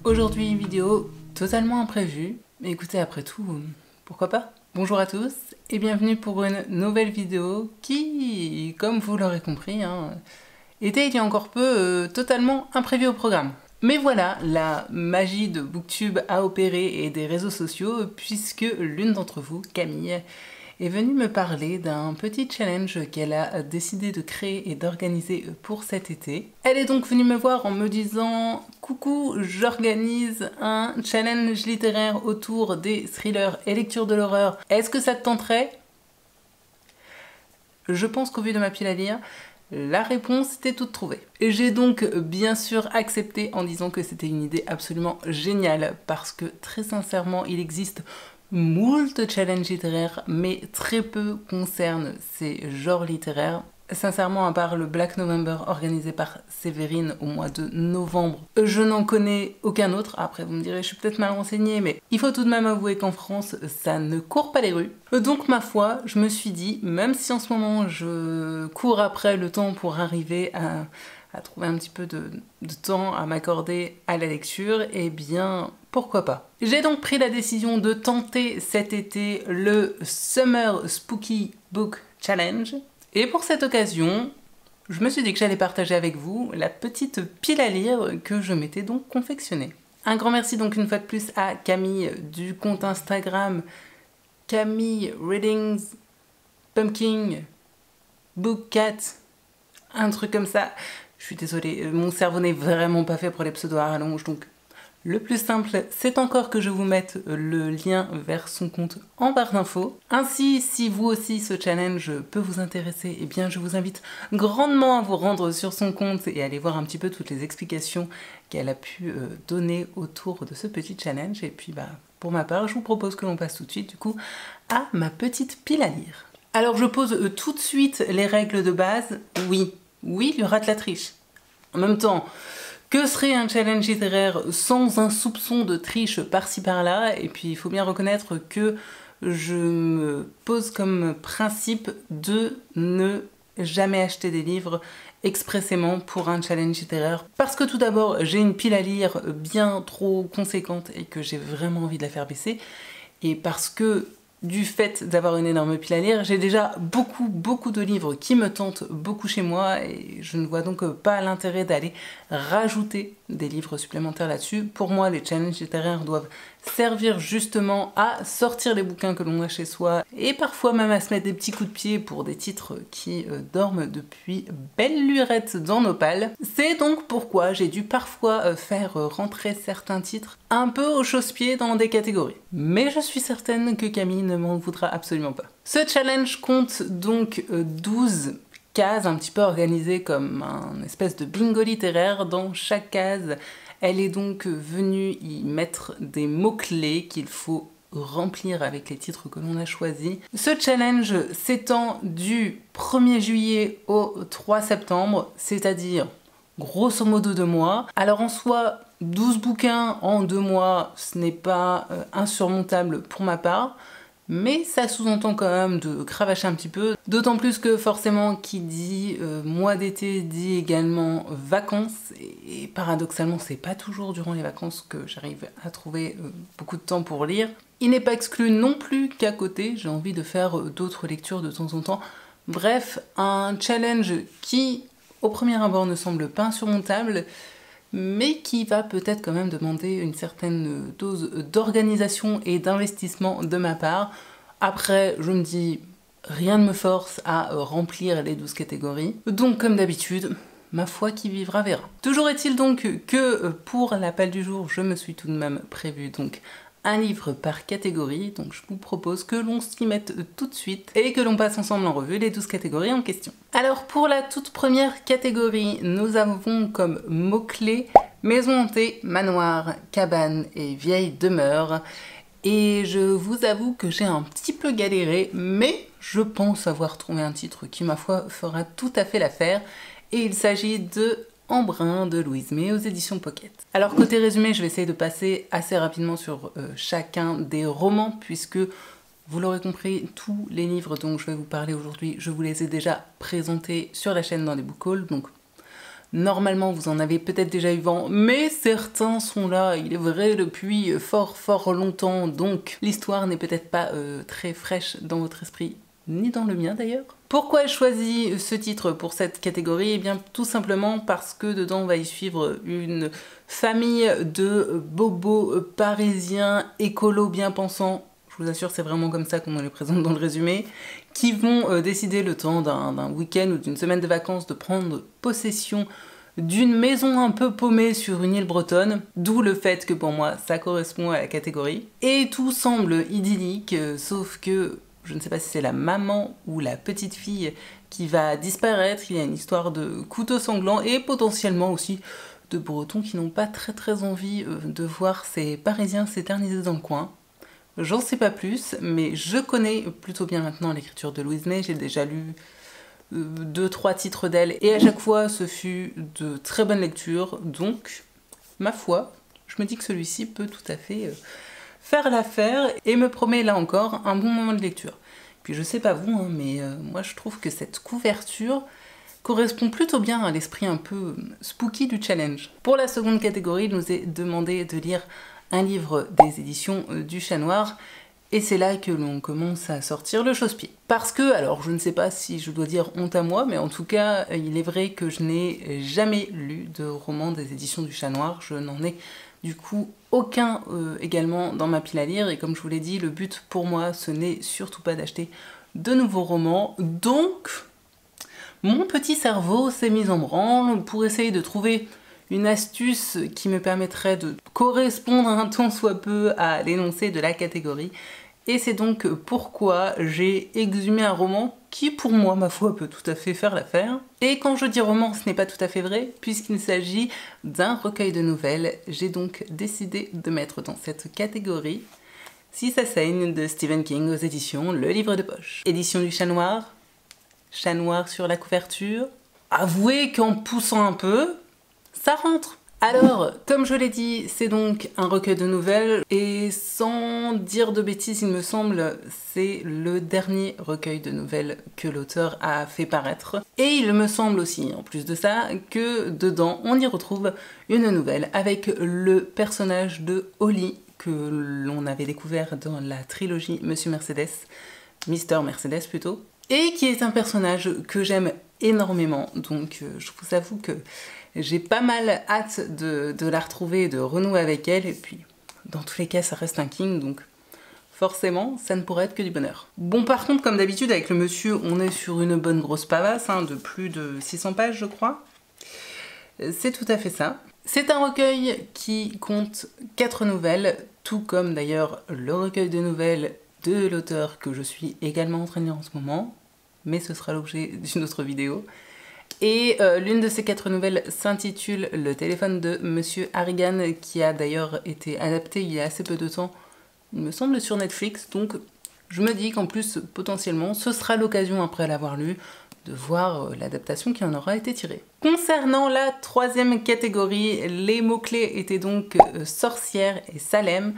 Aujourd'hui, une vidéo totalement imprévue, mais écoutez, après tout, pourquoi pas? Bonjour à tous et bienvenue pour une nouvelle vidéo qui, comme vous l'aurez compris, était il y a encore peu totalement imprévue au programme. Mais voilà, la magie de Booktube a opéré et des réseaux sociaux, puisque l'une d'entre vous, Camille, est venue me parler d'un petit challenge qu'elle a décidé de créer et d'organiser pour cet été. Elle est donc venue me voir en me disant « Coucou, j'organise un challenge littéraire autour des thrillers et lectures de l'horreur. Est-ce que ça te tenterait ?» Je pense qu'au vu de ma pile à lire, la réponse était toute trouvée. J'ai donc bien sûr accepté en disant que c'était une idée absolument géniale parce que très sincèrement, il existe moult challenges littéraires, mais très peu concernent ces genres littéraires. Sincèrement, à part le Black November organisé par Séverine au mois de novembre, je n'en connais aucun autre. Après, vous me direz, je suis peut-être mal renseignée, mais il faut tout de même avouer qu'en France, ça ne court pas les rues. Donc, ma foi, je me suis dit, même si en ce moment, je cours après le temps pour arriver à trouver un petit peu de temps à m'accorder à la lecture, eh bien, pourquoi pas. J'ai donc pris la décision de tenter cet été le Summer Spooky Book Challenge. Et pour cette occasion, je me suis dit que j'allais partager avec vous la petite pile à lire que je m'étais donc confectionnée. Un grand merci donc une fois de plus à Camille du compte Instagram Camille Readings Pumpkin Book Cat, un truc comme ça. Je suis désolée, mon cerveau n'est vraiment pas fait pour les pseudos à rallonge, donc le plus simple, c'est encore que je vous mette le lien vers son compte en barre d'infos. Ainsi, si vous aussi ce challenge peut vous intéresser, eh bien je vous invite grandement à vous rendre sur son compte et aller voir un petit peu toutes les explications qu'elle a pu donner autour de ce petit challenge. Et puis pour ma part, je vous propose que l'on passe tout de suite du coup à ma petite pile à lire. Alors je pose tout de suite les règles de base. Oui, il y aura de la triche. En même temps, que serait un challenge littéraire sans un soupçon de triche par-ci par-là? Et puis il faut bien reconnaître que je me pose comme principe de ne jamais acheter des livres expressément pour un challenge littéraire. Parce que tout d'abord, j'ai une pile à lire bien trop conséquente et que j'ai vraiment envie de la faire baisser. Et parce que du fait d'avoir une énorme pile à lire, j'ai déjà beaucoup de livres qui me tentent beaucoup chez moi et je ne vois donc pas l'intérêt d'aller rajouter des livres supplémentaires là-dessus. Pour moi, les challenges littéraires doivent servir justement à sortir les bouquins que l'on a chez soi et parfois même à se mettre des petits coups de pied pour des titres qui dorment depuis belle lurette dans nos pales. C'est donc pourquoi j'ai dû parfois faire rentrer certains titres un peu au chausse-pied dans des catégories. Mais je suis certaine que Camille ne m'en voudra absolument pas. Ce challenge compte donc 12 cases un petit peu organisées comme un espèce de bingo littéraire. Dans chaque case, elle est donc venue y mettre des mots-clés qu'il faut remplir avec les titres que l'on a choisis. Ce challenge s'étend du 1er juillet au 3 septembre, c'est-à-dire grosso modo 2 mois. Alors en soi, 12 bouquins en 2 mois, ce n'est pas insurmontable pour ma part, mais ça sous-entend quand même de cravacher un petit peu, d'autant plus que forcément qui dit mois d'été dit également vacances, et paradoxalement c'est pas toujours durant les vacances que j'arrive à trouver beaucoup de temps pour lire. Il n'est pas exclu non plus qu'à côté, j'ai envie de faire d'autres lectures de temps en temps. Bref, un challenge qui au premier abord ne semble pas insurmontable, mais qui va peut-être quand même demander une certaine dose d'organisation et d'investissement de ma part. Après, je me dis, rien ne me force à remplir les 12 catégories. Donc, comme d'habitude, ma foi qui vivra verra. Toujours est-il donc que pour la pile du jour, je me suis tout de même prévu donc un livre par catégorie, donc je vous propose que l'on s'y mette tout de suite et que l'on passe ensemble en revue les 12 catégories en question. Alors pour la toute première catégorie, nous avons comme mots-clés maison hantée, manoir, cabane et vieille demeure. Et je vous avoue que j'ai un petit peu galéré, mais je pense avoir trouvé un titre qui, ma foi, fera tout à fait l'affaire. Et il s'agit de Embrun de Louise May aux éditions Pocket. Alors côté résumé, je vais essayer de passer assez rapidement sur chacun des romans, puisque vous l'aurez compris, tous les livres dont je vais vous parler aujourd'hui, je vous les ai déjà présentés sur la chaîne dans des book hauls, donc Normalement, vous en avez peut-être déjà eu vent, mais certains sont là, il est vrai, depuis fort longtemps, donc l'histoire n'est peut-être pas très fraîche dans votre esprit, ni dans le mien d'ailleurs. Pourquoi ai-je choisi ce titre pour cette catégorie? Eh bien, tout simplement parce que dedans, on va y suivre une famille de bobos parisiens, écolos bien pensants. Je vous assure, c'est vraiment comme ça qu'on nous les présente dans le résumé, qui vont décider le temps d'un week-end ou d'une semaine de vacances de prendre possession d'une maison un peu paumée sur une île bretonne, d'où le fait que pour moi, ça correspond à la catégorie. Et tout semble idyllique, sauf que je ne sais pas si c'est la maman ou la petite fille qui va disparaître. Il y a une histoire de couteau sanglant et potentiellement aussi de Bretons qui n'ont pas très envie de voir ces Parisiens s'éterniser dans le coin. J'en sais pas plus, mais je connais plutôt bien maintenant l'écriture de Louise May. J'ai déjà lu 2-3 titres d'elle et à chaque fois ce fut de très bonnes lectures. Donc, ma foi, je me dis que celui-ci peut tout à fait faire l'affaire et me promet là encore un bon moment de lecture. Puis je sais pas vous, hein, mais moi je trouve que cette couverture correspond plutôt bien à l'esprit un peu spooky du challenge. Pour la seconde catégorie, il nous est demandé de lire un livre des éditions du Chat Noir, et c'est là que l'on commence à sortir le chausse-pied. Parce que, alors je ne sais pas si je dois dire honte à moi, mais en tout cas, il est vrai que je n'ai jamais lu de roman des éditions du Chat Noir, je n'en ai du coup aucun également dans ma pile à lire, et comme je vous l'ai dit, le but pour moi, ce n'est surtout pas d'acheter de nouveaux romans, donc mon petit cerveau s'est mis en branle pour essayer de trouver une astuce qui me permettrait de correspondre un tant soit peu à l'énoncé de la catégorie. Et c'est donc pourquoi j'ai exhumé un roman qui, pour moi, ma foi, peut tout à fait faire l'affaire. Et quand je dis roman, ce n'est pas tout à fait vrai, puisqu'il s'agit d'un recueil de nouvelles. J'ai donc décidé de mettre dans cette catégorie Si ça saigne de Stephen King aux éditions Le Livre de Poche. Édition du Chat Noir sur la couverture. Avouez qu'en poussant un peu, ça rentre. Alors, comme je l'ai dit, c'est donc un recueil de nouvelles, et sans dire de bêtises, il me semble, c'est le dernier recueil de nouvelles que l'auteur a fait paraître. Et il me semble aussi, en plus de ça, que dedans, on y retrouve une nouvelle avec le personnage de Holly, que l'on avait découvert dans la trilogie Monsieur Mercedes, Mister Mercedes plutôt, et qui est un personnage que j'aime énormément, donc je vous avoue que j'ai pas mal hâte de la retrouver et de renouer avec elle, et puis dans tous les cas ça reste un King, donc forcément ça ne pourrait être que du bonheur. Bon, par contre, comme d'habitude avec le monsieur, on est sur une bonne grosse pavasse, hein, de plus de 600 pages je crois. C'est tout à fait ça. C'est un recueil qui compte 4 nouvelles, tout comme d'ailleurs le recueil de nouvelles de l'auteur que je suis également en train de lire en ce moment, mais ce sera l'objet d'une autre vidéo. Et l'une de ces 4 nouvelles s'intitule Le téléphone de Monsieur Harrigan, qui a d'ailleurs été adapté il y a assez peu de temps, il me semble, sur Netflix, donc je me dis qu'en plus, potentiellement, ce sera l'occasion, après l'avoir lu, de voir l'adaptation qui en aura été tirée. Concernant la troisième catégorie, les mots-clés étaient donc sorcière et Salem.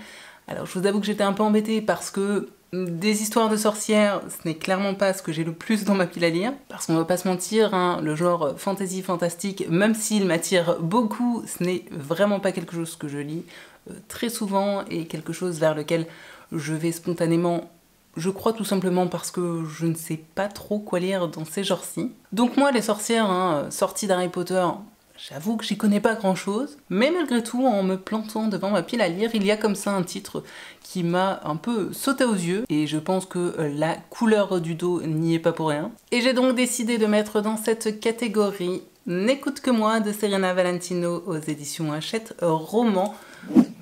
Alors je vous avoue que j'étais un peu embêtée parce que des histoires de sorcières, ce n'est clairement pas ce que j'ai le plus dans ma pile à lire, parce qu'on va pas se mentir, hein, le genre fantasy fantastique, même s'il m'attire beaucoup, ce n'est vraiment pas quelque chose que je lis très souvent et quelque chose vers lequel je vais spontanément, je crois, tout simplement parce que je ne sais pas trop quoi lire dans ces genres-ci. Donc moi, les sorcières, hein, sorties d'Harry Potter, j'avoue que j'y connais pas grand chose, mais malgré tout, en me plantant devant ma pile à lire, il y a comme ça un titre qui m'a un peu sauté aux yeux, et je pense que la couleur du dos n'y est pas pour rien. Et j'ai donc décidé de mettre dans cette catégorie N'écoute que moi de Serena Valentino aux éditions Hachette Roman.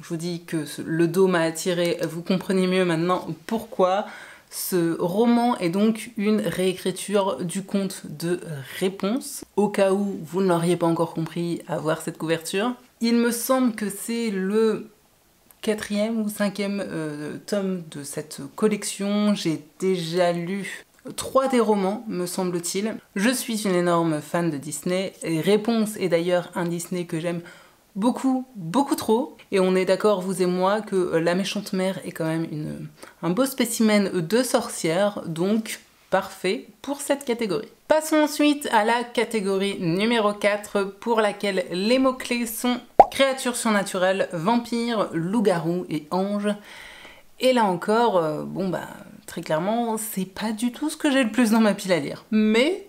Je vous dis que le dos m'a attiré, vous comprenez mieux maintenant pourquoi. Ce roman est donc une réécriture du conte de Réponse, au cas où vous ne l'auriez pas encore compris à voir cette couverture. Il me semble que c'est le 4e ou 5e tome de cette collection. J'ai déjà lu 3 des romans, me semble-t-il. Je suis une énorme fan de Disney, et Réponse est d'ailleurs un Disney que j'aime beaucoup trop, et on est d'accord, vous et moi, que La Méchante Mère est quand même un beau spécimen de sorcière, donc parfait pour cette catégorie. Passons ensuite à la catégorie numéro 4 pour laquelle les mots-clés sont créatures surnaturelles, vampires, loups-garous et anges. Et là encore, très clairement, c'est pas du tout ce que j'ai le plus dans ma pile à lire. Mais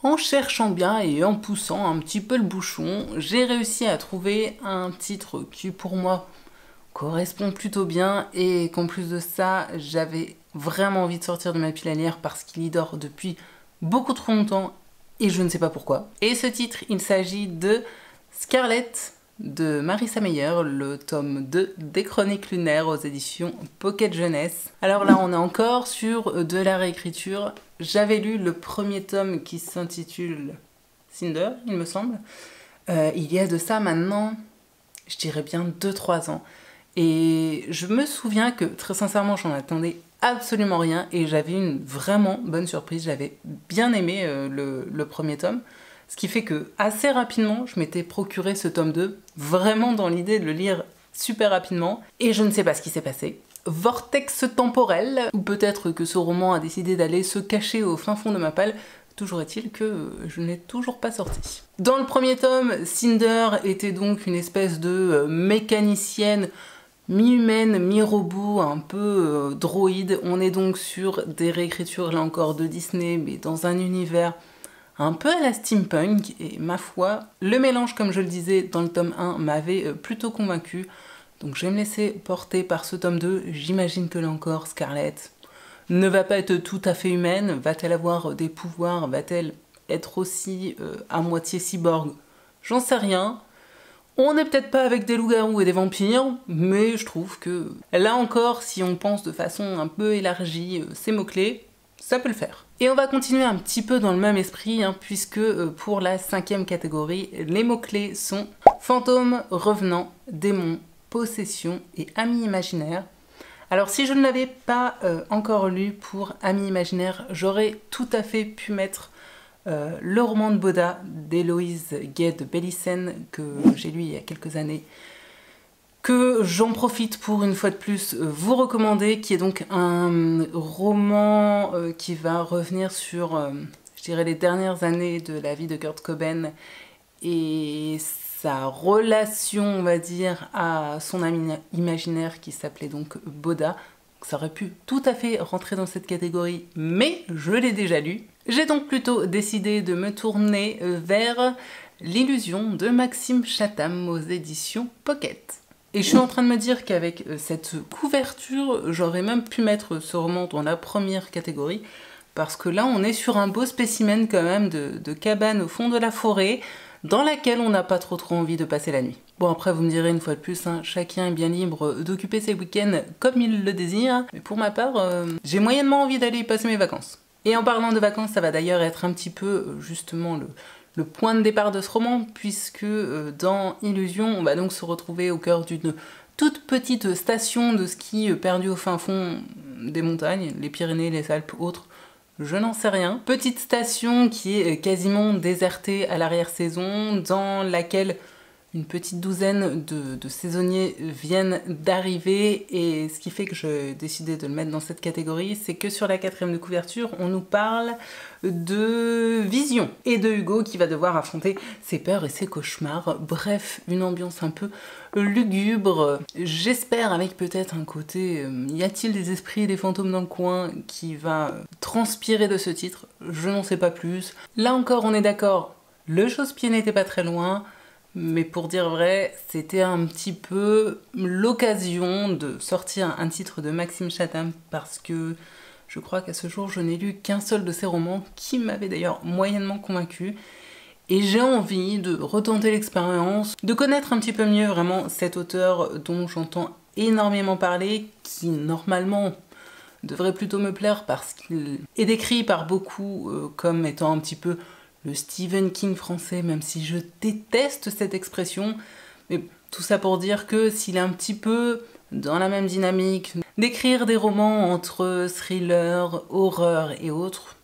en cherchant bien et en poussant un petit peu le bouchon, j'ai réussi à trouver un titre qui pour moi correspond plutôt bien et qu'en plus de ça, j'avais vraiment envie de sortir de ma pile à lire parce qu'il y dort depuis beaucoup trop longtemps et je ne sais pas pourquoi. Et ce titre, il s'agit de Scarlett de Marissa Meyer, le tome 2 des Chroniques lunaires aux éditions Pocket Jeunesse. Alors là, on est encore sur de la réécriture. J'avais lu le premier tome qui s'intitule Cinder, il me semble. Il y a de ça maintenant, je dirais bien 2-3 ans. Et je me souviens que, très sincèrement, j'en attendais absolument rien et j'avais une vraiment bonne surprise. J'avais bien aimé le premier tome. Ce qui fait que, assez rapidement, je m'étais procuré ce tome 2, vraiment dans l'idée de le lire super rapidement. Et je ne sais pas ce qui s'est passé. Vortex temporel, ou peut-être que ce roman a décidé d'aller se cacher au fin fond de ma palle. Toujours est-il que je n'ai toujours pas sorti. Dans le premier tome, Cinder était donc une espèce de mécanicienne mi-humaine, mi-robot, un peu droïde. On est donc sur des réécritures, là encore, de Disney, mais dans un univers un peu à la steampunk, et ma foi, le mélange, comme je le disais dans le tome 1, m'avait plutôt convaincu. Donc je vais me laisser porter par ce tome 2. J'imagine que là encore, Scarlett ne va pas être tout à fait humaine. Va-t-elle avoir des pouvoirs? Va-t-elle être aussi à moitié cyborg? J'en sais rien. On n'est peut-être pas avec des loups-garous et des vampires, mais je trouve que là encore, si on pense de façon un peu élargie ces mots-clés, ça peut le faire. Et on va continuer un petit peu dans le même esprit, puisque pour la 5e catégorie, les mots-clés sont fantômes, revenants, démons, possession et amis imaginaires. Alors si je ne l'avais pas encore lu pour amis imaginaires, j'aurais tout à fait pu mettre le roman de Boda d'Héloïse Gay de Bellicène, que j'ai lu il y a quelques années, que j'en profite pour une fois de plus vous recommander, qui est donc un roman qui va revenir sur, je dirais, les dernières années de la vie de Kurt Cobain et sa relation, on va dire, à son ami imaginaire qui s'appelait donc Boda. Ça aurait pu tout à fait rentrer dans cette catégorie, mais je l'ai déjà lu. J'ai donc plutôt décidé de me tourner vers L'illusion de Maxime Chatham aux éditions Pocket. Et je suis en train de me dire qu'avec cette couverture, j'aurais même pu mettre ce roman dans la première catégorie, parce que là, on est sur un beau spécimen quand même de cabane au fond de la forêt, dans laquelle on n'a pas trop envie de passer la nuit. Bon, après, vous me direz une fois de plus, chacun est bien libre d'occuper ses week-ends comme il le désire, mais pour ma part, j'ai moyennement envie d'aller y passer mes vacances. Et en parlant de vacances, ça va d'ailleurs être un petit peu, justement, le point de départ de ce roman, puisque dans Illusion, on va donc se retrouver au cœur d'une toute petite station de ski perdue au fin fond des montagnes, les Pyrénées, les Alpes, autres, je n'en sais rien. Petite station qui est quasiment désertée à l'arrière-saison, dans laquelle une petite douzaine de saisonniers viennent d'arriver, et ce qui fait que j'ai décidé de le mettre dans cette catégorie, c'est que sur la 4e de couverture, on nous parle de Vision et de Hugo qui va devoir affronter ses peurs et ses cauchemars. Bref, une ambiance un peu lugubre. J'espère avec peut-être un côté y a-t-il des esprits et des fantômes dans le coin qui va transpirer de ce titre. Je n'en sais pas plus. Là encore, on est d'accord, le chausse-pied n'était pas très loin. Mais pour dire vrai, c'était un petit peu l'occasion de sortir un titre de Maxime Chatham, parce que je crois qu'à ce jour, je n'ai lu qu'un seul de ses romans, qui m'avait d'ailleurs moyennement convaincu. Et j'ai envie de retenter l'expérience, de connaître un petit peu mieux vraiment cet auteur dont j'entends énormément parler, qui normalement devrait plutôt me plaire parce qu'il est décrit par beaucoup comme étant un petit peu le Stephen King français, même si je déteste cette expression. Mais tout ça pour dire que s'il est un petit peu dans la même dynamique d'écrire des romans entre thriller, horreur et autres,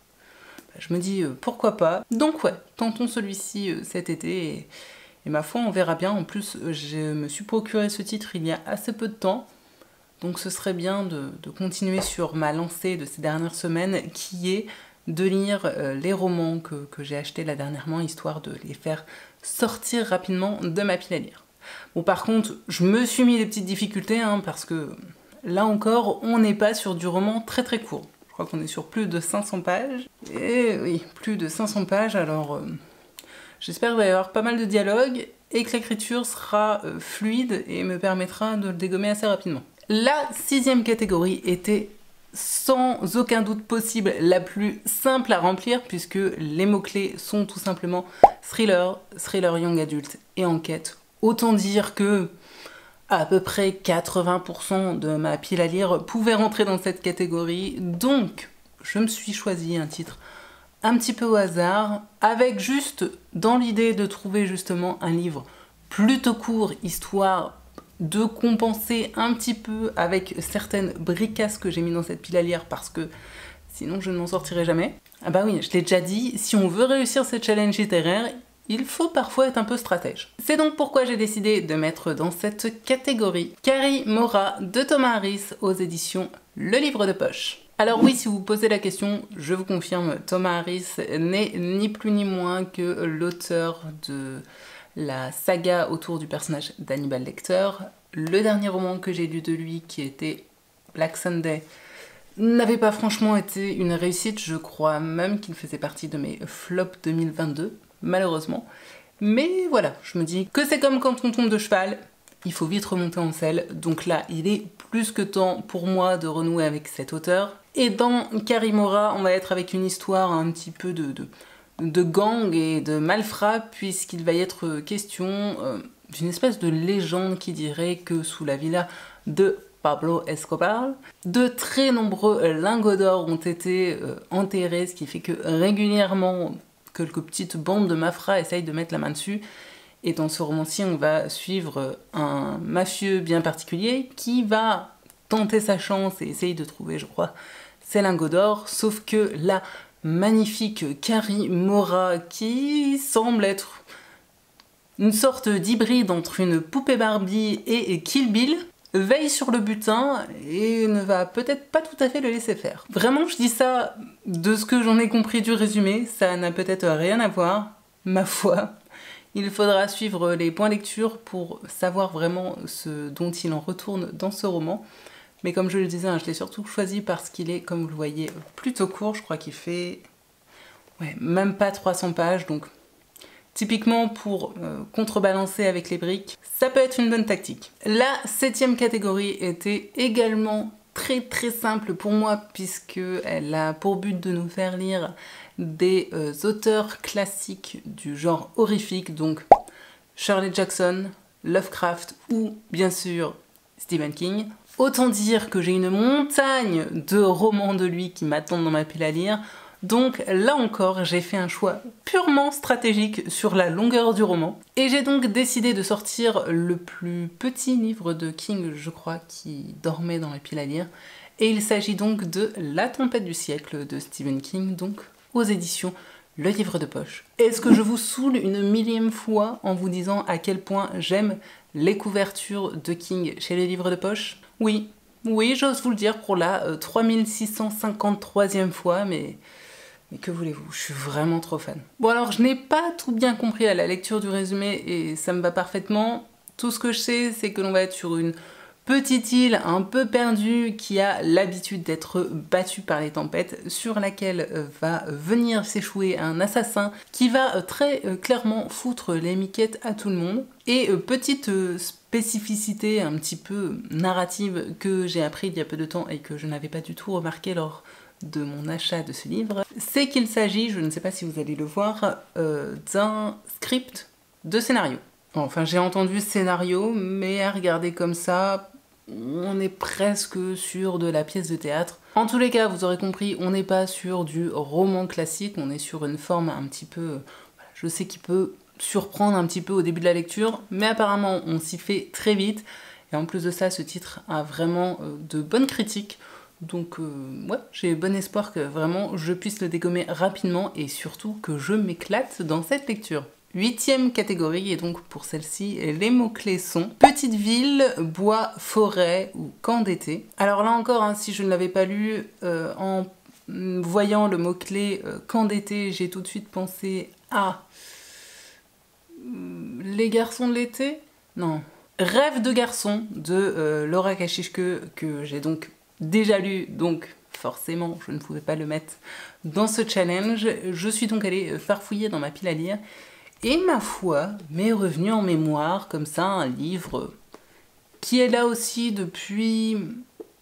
je me dis pourquoi pas. Donc ouais, tentons celui-ci cet été et ma foi on verra bien. En plus je me suis procuré ce titre il y a assez peu de temps, donc ce serait bien de continuer sur ma lancée de ces dernières semaines qui est de lire les romans que j'ai achetés là dernièrement, histoire de les faire sortir rapidement de ma pile à lire. Bon, par contre, je me suis mis des petites difficultés, hein, parce que là encore, on n'est pas sur du roman très très court. Je crois qu'on est sur plus de 500 pages. Et oui, plus de 500 pages, alors j'espère qu'il va y avoir pas mal de dialogue et que l'écriture sera fluide et me permettra de le dégommer assez rapidement. La 6e catégorie était sans aucun doute possible la plus simple à remplir, puisque les mots-clés sont tout simplement thriller, thriller young adulte et enquête. Autant dire que à peu près 80% de ma pile à lire pouvait rentrer dans cette catégorie, donc je me suis choisi un titre un petit peu au hasard, avec juste dans l'idée de trouver justement un livre plutôt court, histoire de compenser un petit peu avec certaines bricasses que j'ai mis dans cette pile à lire, parce que sinon je ne m'en sortirai jamais. Ah bah oui, je l'ai déjà dit, si on veut réussir ce challenge littéraire, il faut parfois être un peu stratège. C'est donc pourquoi j'ai décidé de mettre dans cette catégorie Carrie Mora de Thomas Harris aux éditions Le Livre de Poche. Alors oui, si vous vous posez la question, je vous confirme, Thomas Harris n'est ni plus ni moins que l'auteur de la saga autour du personnage d'Hannibal Lecter. Le dernier roman que j'ai lu de lui, qui était Black Sunday, n'avait pas franchement été une réussite. Je crois même qu'il faisait partie de mes flops 2022, malheureusement. Mais voilà, je me dis que c'est comme quand on tombe de cheval, il faut vite remonter en selle. Donc là, il est plus que temps pour moi de renouer avec cet auteur. Et dans Carrie Mora, on va être avec une histoire un petit peu de gang et de malfrats, puisqu'il va y être question d'une espèce de légende qui dirait que sous la villa de Pablo Escobar, de très nombreux lingots d'or ont été enterrés, ce qui fait que régulièrement, quelques petites bandes de malfrats essayent de mettre la main dessus. Et dans ce roman-ci, on va suivre un mafieux bien particulier qui va tenter sa chance et essayer de trouver, je crois, ses lingots d'or, sauf que la magnifique Carrie Mora, qui semble être une sorte d'hybride entre une poupée Barbie et Kill Bill, veille sur le butin et ne va peut-être pas tout à fait le laisser faire. Vraiment, je dis ça de ce que j'en ai compris du résumé, ça n'a peut-être rien à voir, ma foi. Il faudra suivre les points lecture pour savoir vraiment ce dont il en retourne dans ce roman. Mais comme je le disais, je l'ai surtout choisi parce qu'il est, comme vous le voyez, plutôt court. Je crois qu'il fait même pas 300 pages, donc typiquement pour contrebalancer avec les briques, ça peut être une bonne tactique. La 7e catégorie était également très simple pour moi, puisqu'elle a pour but de nous faire lire des auteurs classiques du genre horrifique, donc Shirley Jackson, Lovecraft ou bien sûr Stephen King. Autant dire que j'ai une montagne de romans de lui qui m'attendent dans ma pile à lire. Donc là encore, j'ai fait un choix purement stratégique sur la longueur du roman. Et j'ai donc décidé de sortir le plus petit livre de King, je crois, qui dormait dans ma pile à lire. Et il s'agit donc de La tempête du siècle de Stephen King, donc aux éditions Le Livre de Poche. Est-ce que je vous saoule une millième fois en vous disant à quel point j'aime les couvertures de King chez Les Livres de Poche? Oui, j'ose vous le dire pour la 3653e fois, mais que voulez-vous, je suis vraiment trop fan. Bon alors, je n'ai pas tout bien compris à la lecture du résumé et ça me va parfaitement. Tout ce que je sais, c'est que l'on va être sur une petite île un peu perdue qui a l'habitude d'être battue par les tempêtes, sur laquelle va venir s'échouer un assassin qui va très clairement foutre les miquettes à tout le monde. Et petite spécificité un petit peu narrative que j'ai appris il y a peu de temps et que je n'avais pas du tout remarqué lors de mon achat de ce livre, c'est qu'il s'agit, je ne sais pas si vous allez le voir, d'un script de scénario. Enfin, j'ai entendu scénario, mais à regarder comme ça, on est presque sur de la pièce de théâtre. En tous les cas, vous aurez compris, on n'est pas sur du roman classique, on est sur une forme un petit peu, je sais qu'il peut surprendre un petit peu au début de la lecture, mais apparemment on s'y fait très vite. Et en plus de ça, ce titre a vraiment de bonnes critiques. Donc ouais, j'ai bon espoir que vraiment je puisse le dégommer rapidement et surtout que je m'éclate dans cette lecture. 8e catégorie, et donc pour celle-ci, les mots-clés sont petite ville, bois, forêt ou camp d'été. Alors là encore, si je ne l'avais pas lu en voyant le mot-clé camp d'été, j'ai tout de suite pensé à Les garçons de l'été? Non. Rêve de garçon de Laura Kashishke, que j'ai donc déjà lu, donc forcément je ne pouvais pas le mettre dans ce challenge. Je suis donc allée farfouiller dans ma pile à lire et ma foi m'est revenu en mémoire comme ça un livre qui est là aussi depuis,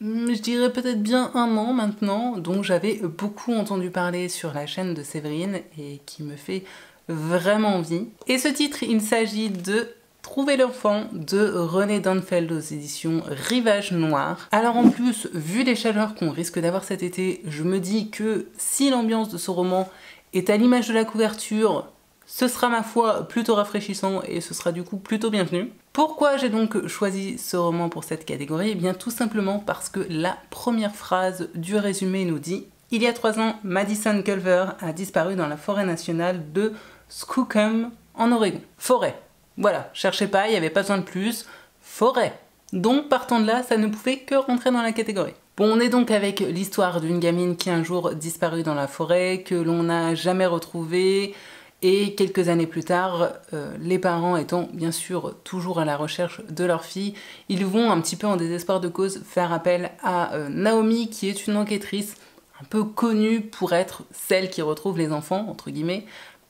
je dirais peut-être bien 1 an maintenant, dont j'avais beaucoup entendu parler sur la chaîne de Séverine et qui me fait vraiment envie. Et ce titre, il s'agit de Trouver l'enfant de René Dunfeld aux éditions Rivage Noir. Alors en plus, vu les chaleurs qu'on risque d'avoir cet été, je me dis que si l'ambiance de ce roman est à l'image de la couverture, ce sera ma foi plutôt rafraîchissant et ce sera du coup plutôt bienvenu. Pourquoi j'ai donc choisi ce roman pour cette catégorie? Eh bien tout simplement parce que la première phrase du résumé nous dit « Il y a 3 ans, Madison Culver a disparu dans la forêt nationale de Skookum en Oregon. » Forêt. Voilà, cherchez pas, il n'y avait pas besoin de plus. Forêt. Donc partant de là, ça ne pouvait que rentrer dans la catégorie. Bon, on est donc avec l'histoire d'une gamine qui un jour disparut dans la forêt, que l'on n'a jamais retrouvée, et quelques années plus tard, les parents étant bien sûr toujours à la recherche de leur fille, ils vont un petit peu en désespoir de cause faire appel à Naomi, qui est une enquêtrice un peu connue pour être celle qui retrouve les enfants, entre guillemets,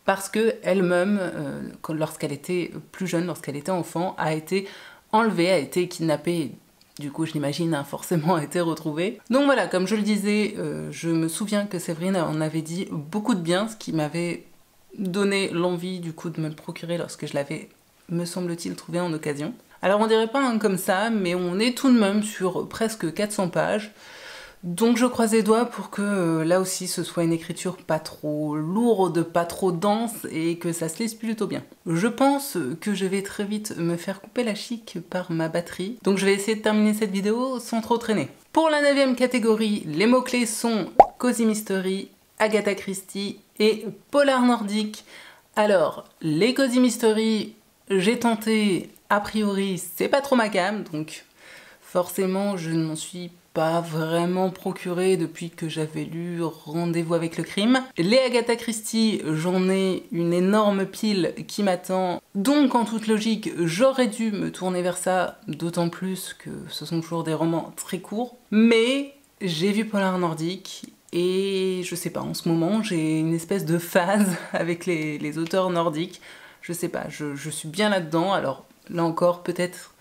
parce que elle-même, lorsqu'elle était plus jeune, lorsqu'elle était enfant, a été enlevée, a été kidnappée, du coup je l'imagine a forcément été retrouvée. Donc voilà, comme je le disais, je me souviens que Séverine en avait dit beaucoup de bien, ce qui m'avait donné l'envie du coup de me le procurer lorsque je l'avais, me semble-t-il, trouvé en occasion. Alors on dirait pas un comme ça, mais on est tout de même sur presque 400 pages. Donc je croise les doigts pour que là aussi ce soit une écriture pas trop lourde, pas trop dense et que ça se lise plutôt bien. Je pense que je vais très vite me faire couper la chic par ma batterie, donc je vais essayer de terminer cette vidéo sans trop traîner. Pour la 9e catégorie, les mots-clés sont Cozy Mystery, Agatha Christie et Polar nordique. Alors, les Cozy Mystery, j'ai tenté, a priori c'est pas trop ma came, donc forcément je ne m'en suis pas vraiment procuré depuis que j'avais lu Rendez-vous avec le crime. Les Agatha Christie, j'en ai une énorme pile qui m'attend, donc en toute logique j'aurais dû me tourner vers ça, d'autant plus que ce sont toujours des romans très courts, mais j'ai vu Polar nordique et je sais pas, en ce moment j'ai une espèce de phase avec les auteurs nordiques, je sais pas, je suis bien là-dedans. Alors là encore peut-être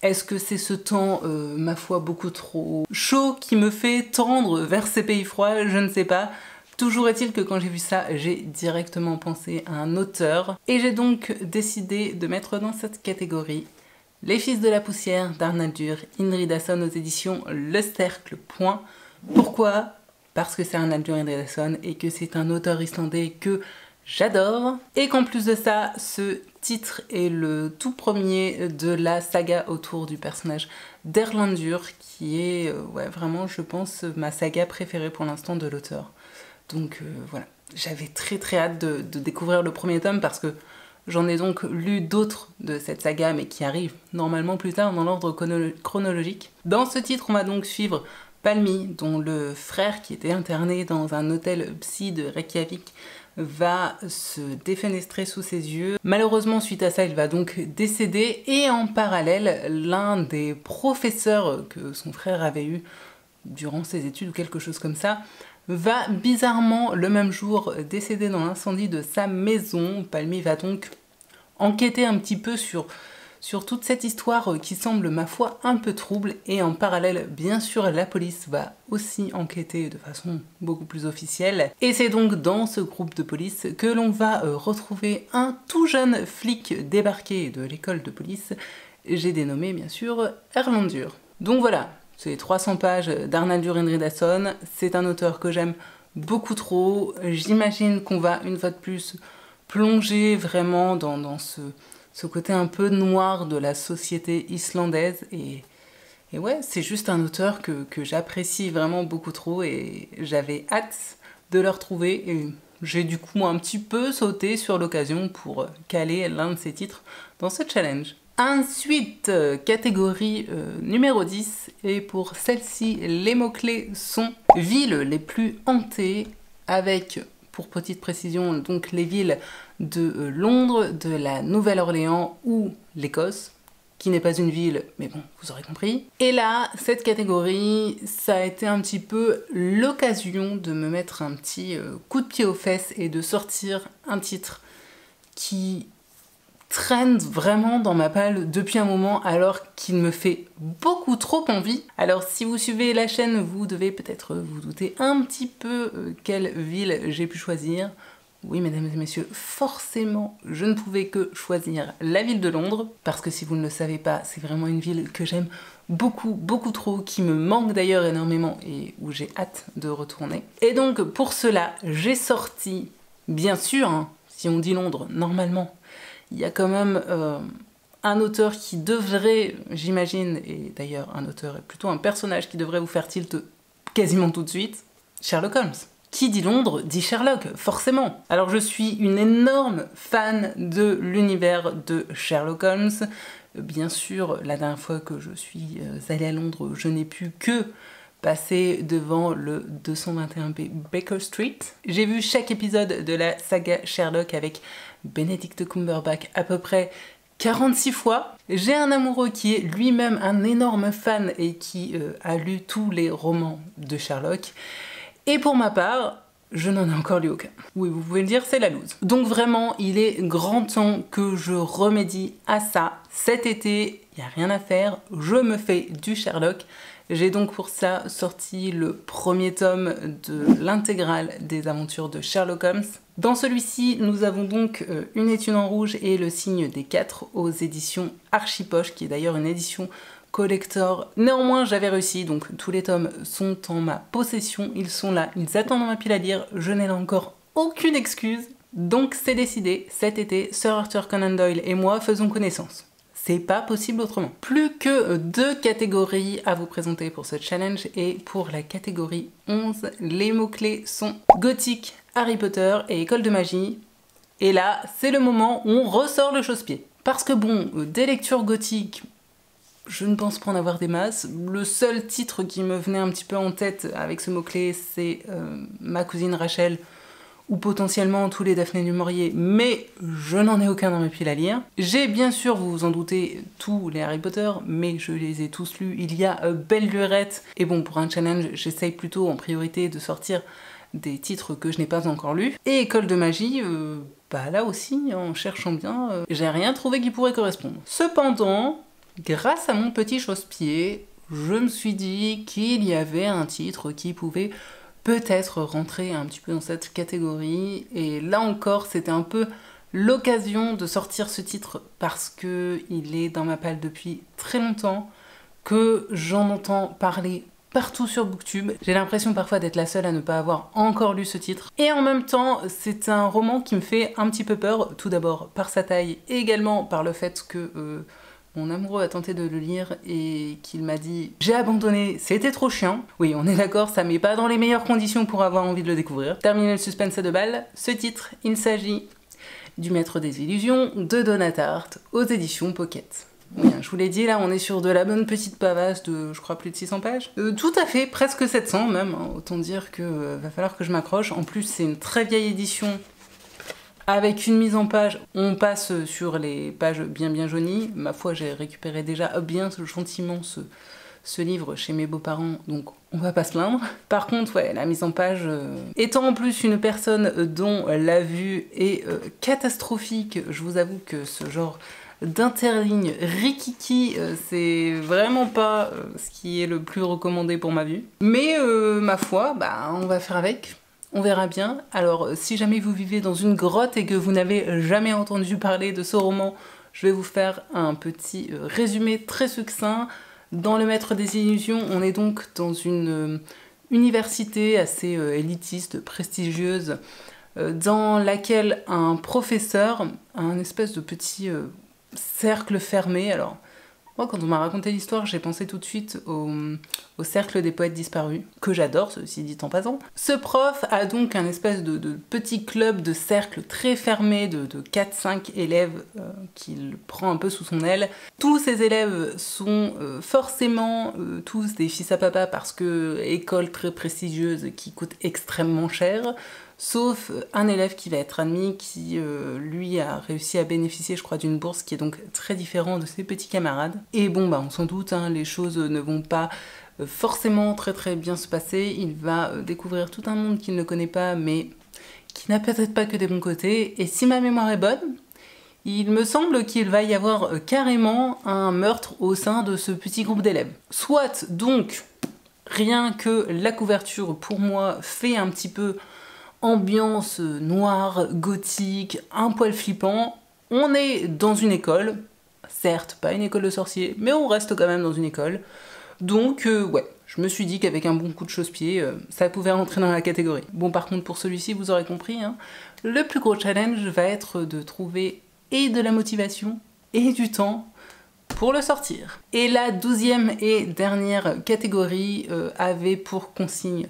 est-ce que c'est ce temps, ma foi, beaucoup trop chaud qui me fait tendre vers ces pays froids? Je ne sais pas. Toujours est-il que quand j'ai vu ça, j'ai directement pensé à un auteur. Et j'ai donc décidé de mettre dans cette catégorie Les Fils de la Poussière d'Arnaldur Indridason aux éditions Le Cercle. Point. Pourquoi? Parce que c'est Arnaldur Indridason et que c'est un auteur islandais que j'adore, et qu'en plus de ça, ce titre est le tout premier de la saga autour du personnage d'Erlendur, qui est ouais, vraiment, je pense, ma saga préférée pour l'instant de l'auteur. Donc voilà, j'avais très hâte de découvrir le premier tome parce que j'en ai donc lu d'autres de cette saga, mais qui arrivent normalement plus tard dans l'ordre chronologique. Dans ce titre, on va donc suivre Palmi, dont le frère, qui était interné dans un hôtel psy de Reykjavik, va se défenestrer sous ses yeux. Malheureusement, suite à ça, il va donc décéder, et en parallèle, l'un des professeurs que son frère avait eu durant ses études ou quelque chose comme ça, va bizarrement le même jour décéder dans l'incendie de sa maison. Palmi va donc enquêter un petit peu sur toute cette histoire qui semble, ma foi, un peu trouble, et en parallèle, bien sûr, la police va aussi enquêter de façon beaucoup plus officielle. Et c'est donc dans ce groupe de police que l'on va retrouver un tout jeune flic débarqué de l'école de police, j'ai dénommé bien sûr Erlendur. Donc voilà, c'est 300 pages d'Arnaldur Indridason, c'est un auteur que j'aime beaucoup trop, j'imagine qu'on va une fois de plus plonger vraiment dans ce côté un peu noir de la société islandaise, et ouais, c'est juste un auteur que j'apprécie vraiment beaucoup trop, et j'avais hâte de le retrouver, et j'ai du coup un petit peu sauté sur l'occasion pour caler l'un de ses titres dans ce challenge. Ensuite, catégorie numéro 10, et pour celle-ci, les mots-clés sont villes les plus hantées, avec, pour petite précision, donc les villes de Londres, de la Nouvelle-Orléans ou l'Écosse, qui n'est pas une ville, mais bon, vous aurez compris. Et là, cette catégorie, ça a été un petit peu l'occasion de me mettre un petit coup de pied aux fesses et de sortir un titre qui traîne vraiment dans ma palle depuis un moment alors qu'il me fait beaucoup trop envie. Alors si vous suivez la chaîne, vous devez peut-être vous douter un petit peu quelle ville j'ai pu choisir. Oui, mesdames et messieurs, forcément, je ne pouvais que choisir la ville de Londres, parce que si vous ne le savez pas, c'est vraiment une ville que j'aime beaucoup, beaucoup trop, qui me manque d'ailleurs énormément et où j'ai hâte de retourner. Et donc, pour cela, j'ai sorti, bien sûr, hein, si on dit Londres, normalement, il y a quand même un auteur qui devrait, j'imagine, et d'ailleurs un auteur est plutôt un personnage qui devrait vous faire tilt quasiment tout de suite, Sherlock Holmes. Qui dit Londres dit Sherlock, forcément. Alors je suis une énorme fan de l'univers de Sherlock Holmes. Bien sûr, la dernière fois que je suis allée à Londres, je n'ai pu que passer devant le 221B Baker Street. J'ai vu chaque épisode de la saga Sherlock avec Benedict Cumberbatch à peu près 46 fois. J'ai un amoureux qui est lui-même un énorme fan et qui a lu tous les romans de Sherlock. Et pour ma part, je n'en ai encore lu aucun. Oui, vous pouvez le dire, c'est la loose. Donc vraiment, il est grand temps que je remédie à ça. Cet été, il n'y a rien à faire, je me fais du Sherlock. J'ai donc pour ça sorti le premier tome de l'intégrale des aventures de Sherlock Holmes. Dans celui-ci, nous avons donc Une étude en rouge et Le signe des 4 aux éditions Archipoche, qui est d'ailleurs une édition collector. Néanmoins, j'avais réussi, donc tous les tomes sont en ma possession, ils sont là, ils attendent dans ma pile à lire, je n'ai là encore aucune excuse. Donc c'est décidé, cet été, Sir Arthur Conan Doyle et moi faisons connaissance. C'est pas possible autrement. Plus que 2 catégories à vous présenter pour ce challenge, et pour la catégorie 11, les mots-clés sont gothique, Harry Potter et école de magie. Et là, c'est le moment où on ressort le chausse-pied. Parce que bon, des lectures gothiques, je ne pense pas en avoir des masses. Le seul titre qui me venait un petit peu en tête avec ce mot-clé, c'est Ma cousine Rachel, ou potentiellement tous les Daphné du Maurier, mais je n'en ai aucun dans mes piles à lire. J'ai bien sûr, vous vous en doutez, tous les Harry Potter, mais je les ai tous lus. Il y a Belle Lurette, et bon, pour un challenge, j'essaye plutôt en priorité de sortir des titres que je n'ai pas encore lus. Et École de magie, bah là aussi, en cherchant bien, j'ai rien trouvé qui pourrait correspondre. Cependant, grâce à mon petit chausse-pied, je me suis dit qu'il y avait un titre qui pouvait peut-être rentrer un petit peu dans cette catégorie. Et là encore, c'était un peu l'occasion de sortir ce titre parce qu'il est dans ma palle depuis très longtemps, que j'en entends parler partout sur Booktube. J'ai l'impression parfois d'être la seule à ne pas avoir encore lu ce titre. Et en même temps, c'est un roman qui me fait un petit peu peur, tout d'abord par sa taille et également par le fait que mon amoureux a tenté de le lire et qu'il m'a dit « J'ai abandonné, c'était trop chiant ». Oui, on est d'accord, ça met pas dans les meilleures conditions pour avoir envie de le découvrir. Terminer le suspense à 2 balles, ce titre, il s'agit du Maître des Illusions de Donna Tartt aux éditions Pocket. Oui, je vous l'ai dit, là on est sur de la bonne petite pavasse de, je crois, plus de 600 pages. Tout à fait, presque 700 même, hein. Autant dire que va falloir que je m'accroche. En plus, c'est une très vieille édition avec une mise en page. On passe sur les pages bien jaunies. Ma foi, j'ai récupéré déjà bien gentiment ce livre chez mes beaux-parents, donc on va pas se plaindre. Par contre, ouais, la mise en page, étant en plus une personne dont la vue est catastrophique, je vous avoue que ce genre d'interligne rikiki, c'est vraiment pas ce qui est le plus recommandé pour ma vue. Mais ma foi, bah, on va faire avec. On verra bien. Alors, si jamais vous vivez dans une grotte et que vous n'avez jamais entendu parler de ce roman, je vais vous faire un petit résumé très succinct. Dans Le Maître des Illusions, on est donc dans une université assez élitiste, prestigieuse, dans laquelle un professeur a un espèce de petit cercle fermé. Alors, Moi, quand on m'a raconté l'histoire, j'ai pensé tout de suite au Cercle des poètes disparus, que j'adore, ceci dit en passant. Ce prof a donc un espèce de petit club de cercle très fermé de 4-5 élèves qu'il prend un peu sous son aile. Tous ces élèves sont forcément tous des fils à papa parce que école très prestigieuse qui coûte extrêmement cher. Sauf un élève qui va être admis, qui lui a réussi à bénéficier, je crois, d'une bourse qui est donc très différente de ses petits camarades. Et bon, bah on s'en doute, hein, les choses ne vont pas forcément très bien se passer. Il va découvrir tout un monde qu'il ne connaît pas, mais qui n'a peut-être pas que des bons côtés. Et si ma mémoire est bonne, il me semble qu'il va y avoir carrément un meurtre au sein de ce petit groupe d'élèves. Soit donc, rien que la couverture, pour moi, fait un petit peu ambiance noire, gothique, un poil flippant. On est dans une école, certes pas une école de sorciers, mais on reste quand même dans une école. Donc ouais, je me suis dit qu'avec un bon coup de chausse-pied, ça pouvait rentrer dans la catégorie. Bon, par contre pour celui-ci, vous aurez compris, hein, le plus gros challenge va être de trouver et de la motivation et du temps pour le sortir. Et la 12e et dernière catégorie avait pour consigne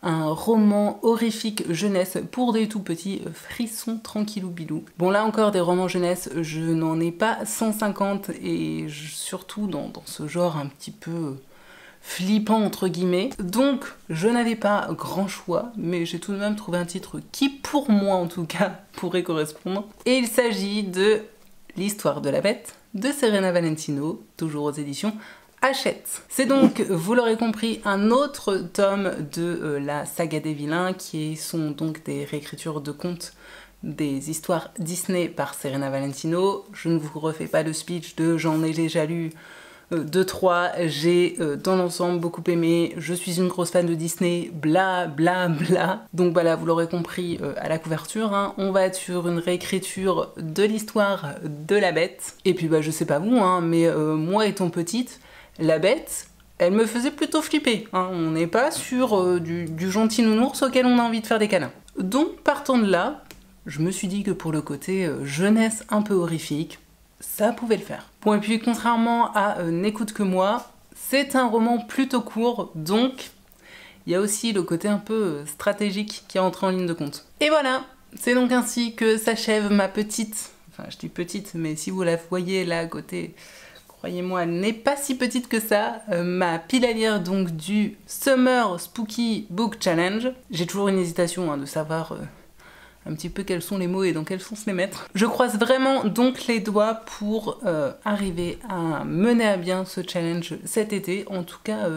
un roman horrifique jeunesse pour des tout petits frissons tranquillou bilou. Bon, là encore, des romans jeunesse, je n'en ai pas 150 et surtout dans ce genre un petit peu flippant entre guillemets. Donc, je n'avais pas grand choix, mais j'ai tout de même trouvé un titre qui, pour moi en tout cas, pourrait correspondre. Et il s'agit de L'histoire de la bête de Serena Valentino, toujours aux éditions Hachette. C'est donc, vous l'aurez compris, un autre tome de la saga des vilains qui sont donc des réécritures de contes, des histoires Disney par Serena Valentino. Je ne vous refais pas le speech de j'en ai déjà lu 2-3, j'ai dans l'ensemble beaucoup aimé, je suis une grosse fan de Disney, bla bla bla. Donc voilà, vous l'aurez compris à la couverture, hein, on va être sur une réécriture de l'histoire de la bête. Et puis bah je sais pas vous, hein, mais moi étant petite, la bête, elle me faisait plutôt flipper, hein. On n'est pas sur du gentil nounours auquel on a envie de faire des câlins. Donc partant de là, je me suis dit que pour le côté jeunesse un peu horrifique, ça pouvait le faire. Bon, et puis contrairement à N'écoute que moi, c'est un roman plutôt court, donc il y a aussi le côté un peu stratégique qui est entré en ligne de compte. Et voilà, c'est donc ainsi que s'achève ma petite, enfin je dis petite, mais si vous la voyez là à côté, croyez-moi, elle n'est pas si petite que ça, ma pile à lire donc du Summer Spooky Book Challenge. J'ai toujours une hésitation hein, de savoir un petit peu quels sont les mots et dans quel sens les mettre. Je croise vraiment donc les doigts pour arriver à mener à bien ce challenge cet été. En tout cas,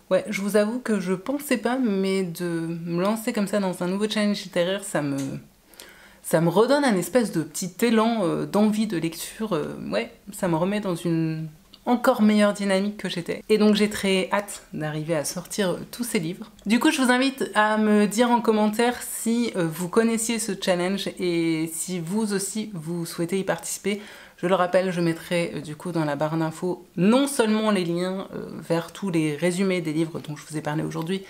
ouais, je vous avoue que je pensais pas, mais de me lancer comme ça dans un nouveau challenge littéraire, ça me redonne un espèce de petit élan d'envie de lecture. Ouais, ça me remet dans une encore meilleure dynamique que j'étais. Et donc j'ai très hâte d'arriver à sortir tous ces livres. Du coup, je vous invite à me dire en commentaire si vous connaissiez ce challenge et si vous aussi vous souhaitez y participer. Je le rappelle, je mettrai du coup dans la barre d'infos non seulement les liens vers tous les résumés des livres dont je vous ai parlé aujourd'hui,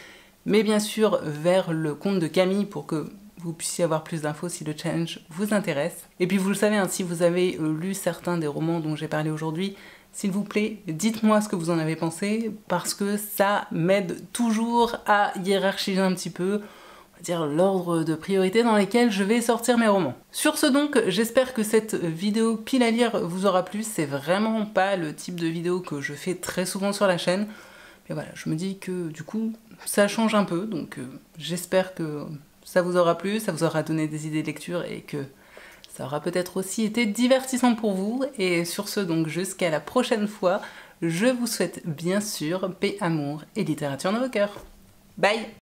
mais bien sûr vers le compte de Camille pour que vous puissiez avoir plus d'infos si le challenge vous intéresse. Et puis vous le savez, hein, si vous avez lu certains des romans dont j'ai parlé aujourd'hui, s'il vous plaît, dites-moi ce que vous en avez pensé, parce que ça m'aide toujours à hiérarchiser un petit peu, on va dire, l'ordre de priorité dans lesquels je vais sortir mes romans. Sur ce donc, j'espère que cette vidéo pile à lire vous aura plu. C'est vraiment pas le type de vidéo que je fais très souvent sur la chaîne, mais voilà, je me dis que du coup, ça change un peu, donc j'espère que ça vous aura plu, ça vous aura donné des idées de lecture et que ça aura peut-être aussi été divertissant pour vous. Et sur ce, donc jusqu'à la prochaine fois, je vous souhaite bien sûr paix, amour et littérature dans vos cœurs. Bye!